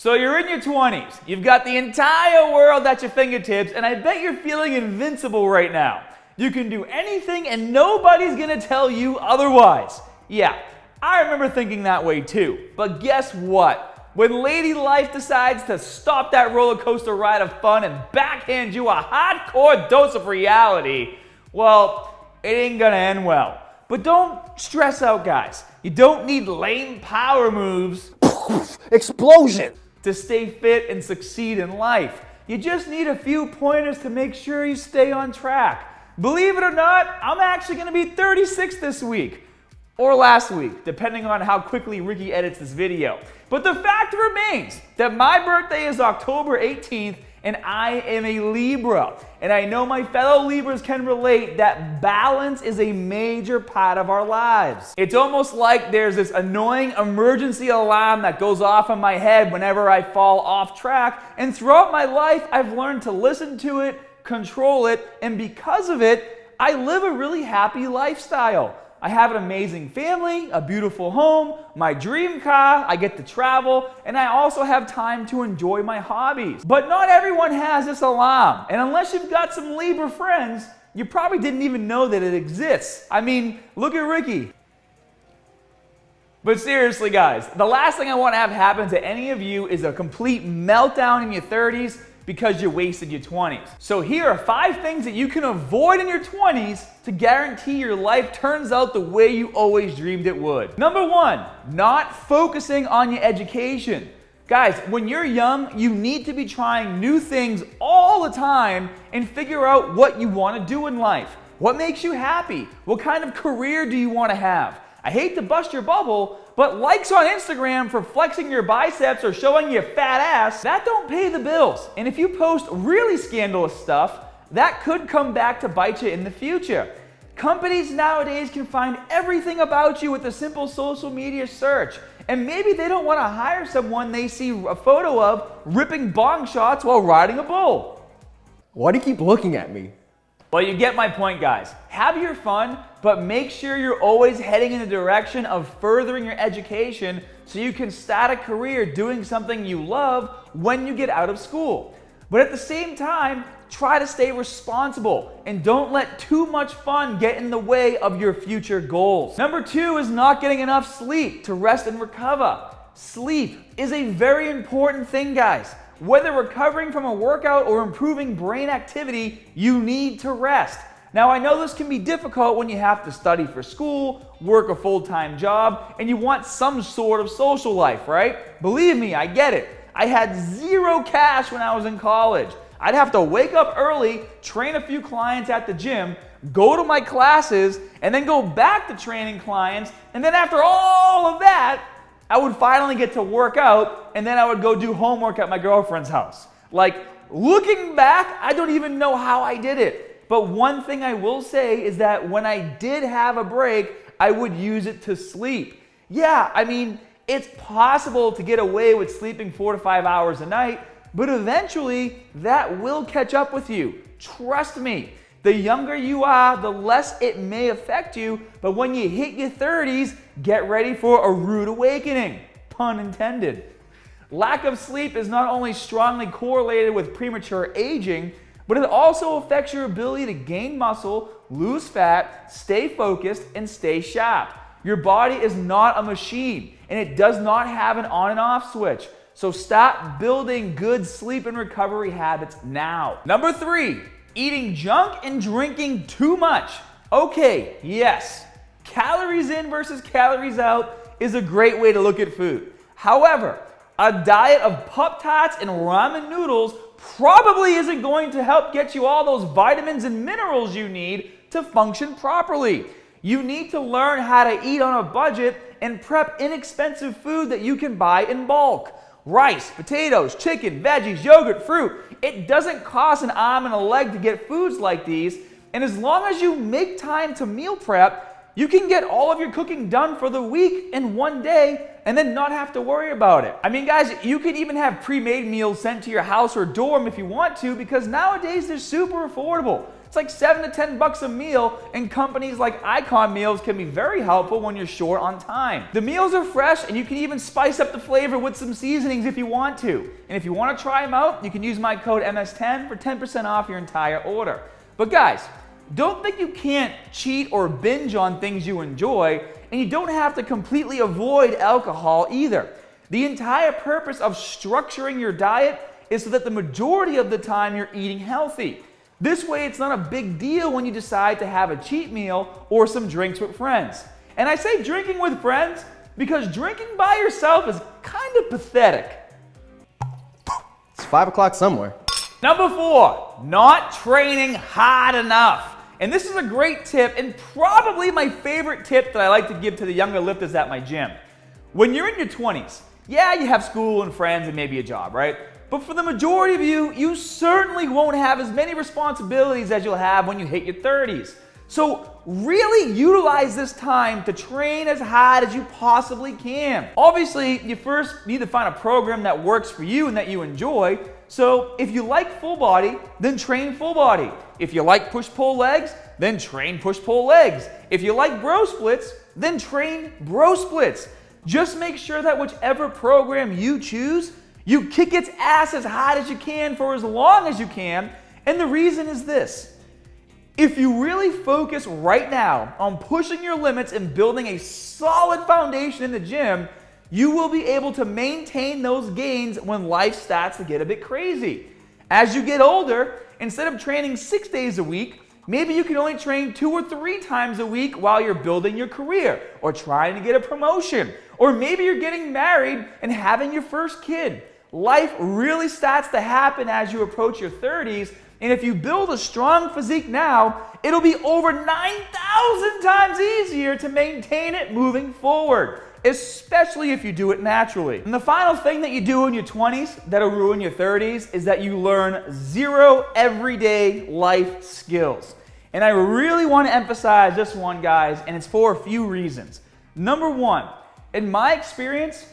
So you're in your 20s, you've got the entire world at your fingertips, and I bet you're feeling invincible right now. You can do anything and nobody's gonna tell you otherwise. Yeah, I remember thinking that way too. But guess what? When Lady Life decides to stop that roller coaster ride of fun and backhand you a hardcore dose of reality, well, it ain't gonna end well. But don't stress out, guys. You don't need lame power moves. Explosion! To stay fit and succeed in life. You just need a few pointers to make sure you stay on track. Believe it or not, I'm actually going to be 36 this week. Or last week, depending on how quickly Ricky edits this video. But the fact remains that my birthday is October 18th and I am a Libra. And I know my fellow Libras can relate that balance is a major part of our lives. It's almost like there's this annoying emergency alarm that goes off in my head whenever I fall off track. And throughout my life, I've learned to listen to it, control it, and because of it, I live a really happy lifestyle. I have an amazing family, a beautiful home, my dream car, I get to travel, and I also have time to enjoy my hobbies. But not everyone has this alarm, and unless you've got some Libra friends, you probably didn't even know that it exists. I mean, look at Ricky. But seriously, guys, the last thing I want to have happen to any of you is a complete meltdown in your 30s because you wasted your 20s. So here are 5 things that you can avoid in your 20s to guarantee your life turns out the way you always dreamed it would. Number 1, not focusing on your education. Guys, when you're young, you need to be trying new things all the time and figure out what you want to do in life. What makes you happy? What kind of career do you want to have? I hate to bust your bubble, but likes on Instagram for flexing your biceps or showing your fat ass, that don't pay the bills. And if you post really scandalous stuff, that could come back to bite you in the future. Companies nowadays can find everything about you with a simple social media search. And maybe they don't want to hire someone they see a photo of ripping bong shots while riding a bull. Why do you keep looking at me? Well, you get my point, guys. Have your fun, but make sure you're always heading in the direction of furthering your education so you can start a career doing something you love when you get out of school. But at the same time, try to stay responsible and don't let too much fun get in the way of your future goals. Number 2 is not getting enough sleep to rest and recover. Sleep is a very important thing, guys. Whether recovering from a workout or improving brain activity, you need to rest. Now, I know this can be difficult when you have to study for school, work a full-time job, and you want some sort of social life, right? Believe me, I get it. I had 0 cash when I was in college. I'd have to wake up early, train a few clients at the gym, go to my classes, and then go back to training clients, and then after all of that, I would finally get to work out, and then I would go do homework at my girlfriend's house. Like, looking back, I don't even know how I did it. But one thing I will say is that when I did have a break, I would use it to sleep. Yeah, I mean, it's possible to get away with sleeping 4 to 5 hours a night, but eventually that will catch up with you. Trust me. The younger you are, the less it may affect you, but when you hit your 30s, get ready for a rude awakening, pun intended. Lack of sleep is not only strongly correlated with premature aging, but it also affects your ability to gain muscle, lose fat, stay focused, and stay sharp. Your body is not a machine, and it does not have an on and off switch. So start building good sleep and recovery habits now. Number 3. Eating junk and drinking too much. Okay, yes, calories in versus calories out is a great way to look at food. However, a diet of Pop-Tarts and ramen noodles probably isn't going to help get you all those vitamins and minerals you need to function properly. You need to learn how to eat on a budget and prep inexpensive food that you can buy in bulk. Rice, potatoes, chicken, veggies, yogurt, fruit. It doesn't cost an arm and a leg to get foods like these, and as long as you make time to meal prep, you can get all of your cooking done for the week in one day and then not have to worry about it. I mean, guys, you can even have pre-made meals sent to your house or dorm if you want to, because nowadays they're super affordable. It's like 7 to 10 bucks a meal, and companies like Icon Meals can be very helpful when you're short on time. The meals are fresh, and you can even spice up the flavor with some seasonings if you want to. And if you want to try them out, you can use my code MS10 for 10% off your entire order. But guys, don't think you can't cheat or binge on things you enjoy, and you don't have to completely avoid alcohol either. The entire purpose of structuring your diet is so that the majority of the time you're eating healthy. This way it's not a big deal when you decide to have a cheat meal or some drinks with friends. And I say drinking with friends because drinking by yourself is kind of pathetic. It's 5 o'clock somewhere. Number 4, not training hard enough. And this is a great tip and probably my favorite tip that I like to give to the younger lifters at my gym. When you're in your 20s, yeah, you have school and friends and maybe a job, right? But for the majority of you, you certainly won't have as many responsibilities as you'll have when you hit your 30s. So really utilize this time to train as hard as you possibly can. Obviously, you first need to find a program that works for you and that you enjoy. So if you like full body, then train full body. If you like push-pull legs, then train push-pull legs. If you like bro splits, then train bro splits. Just make sure that whichever program you choose, you kick its ass as hard as you can for as long as you can. And the reason is this. If you really focus right now on pushing your limits and building a solid foundation in the gym, you will be able to maintain those gains when life starts to get a bit crazy. As you get older, instead of training 6 days a week, maybe you can only train 2 or 3 times a week while you're building your career or trying to get a promotion. Or maybe you're getting married and having your first kid. Life really starts to happen as you approach your 30s, and if you build a strong physique now, it'll be over 9,000 times easier to maintain it moving forward, especially if you do it naturally. And the final thing that you do in your 20s that'll ruin your 30s is that you learn 0 everyday life skills. And I really want to emphasize this one, guys, and it's for a few reasons. Number 1, in my experience,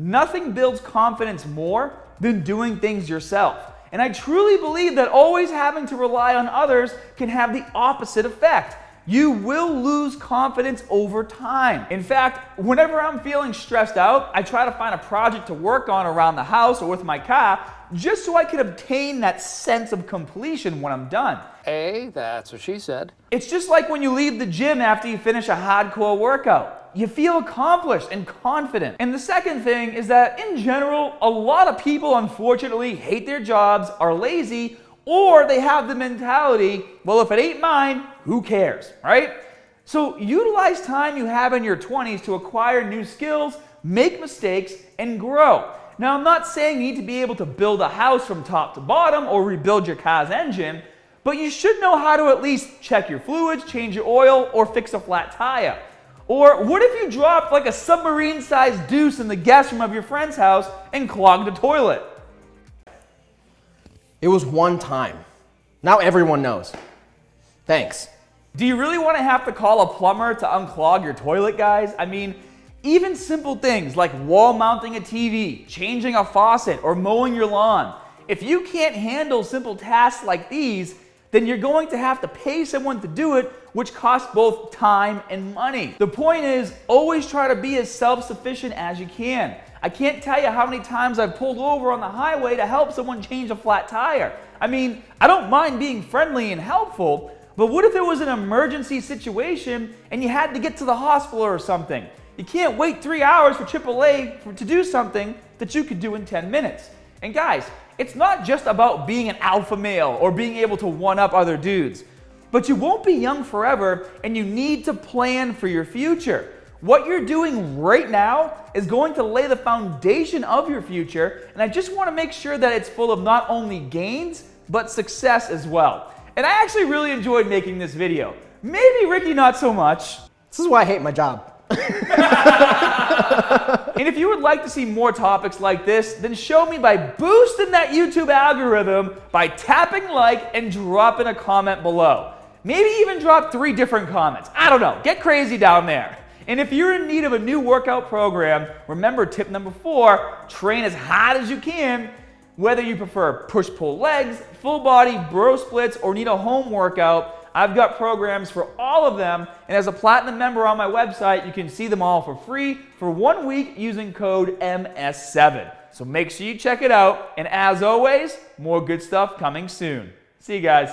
nothing builds confidence more than doing things yourself. And I truly believe that always having to rely on others can have the opposite effect. You will lose confidence over time. In fact, whenever I'm feeling stressed out, I try to find a project to work on around the house or with my car, just so I can obtain that sense of completion when I'm done. Hey, that's what she said. It's just like when you leave the gym after you finish a hardcore workout. You feel accomplished and confident. And the second thing is that in general, a lot of people unfortunately hate their jobs, are lazy, or they have the mentality, well, if it ain't mine, who cares, right? So utilize time you have in your 20s to acquire new skills, make mistakes, and grow. Now, I'm not saying you need to be able to build a house from top to bottom or rebuild your car's engine, but you should know how to at least check your fluids, change your oil, or fix a flat tire. Or what if you dropped like a submarine-sized deuce in the guest room of your friend's house and clogged the toilet? It was one time. Now everyone knows. Thanks. Do you really want to have to call a plumber to unclog your toilet, guys? I mean, even simple things like wall mounting a TV, changing a faucet, or mowing your lawn. If you can't handle simple tasks like these, then you're going to have to pay someone to do it, which costs both time and money. The point is, always try to be as self-sufficient as you can. I can't tell you how many times I've pulled over on the highway to help someone change a flat tire. I mean, I don't mind being friendly and helpful, but what if it was an emergency situation and you had to get to the hospital or something? You can't wait 3 hours for AAA to do something that you could do in 10 minutes. And guys, it's not just about being an alpha male or being able to one-up other dudes. But you won't be young forever, and you need to plan for your future. What you're doing right now is going to lay the foundation of your future, and I just want to make sure that it's full of not only gains, but success as well. And I actually really enjoyed making this video. Maybe Ricky not so much. This is why I hate my job. And if you would like to see more topics like this, then show me by boosting that YouTube algorithm by tapping like and dropping a comment below. Maybe even drop 3 different comments. I don't know. Get crazy down there. And if you're in need of a new workout program, remember tip number 4, train as hard as you can, Whether you prefer push-pull legs, full body, bro splits, or need a home workout, I've got programs for all of them, and as a platinum member on my website, you can see them all for free for 1 week using code MS7. So make sure you check it out, and as always, more good stuff coming soon. See you guys.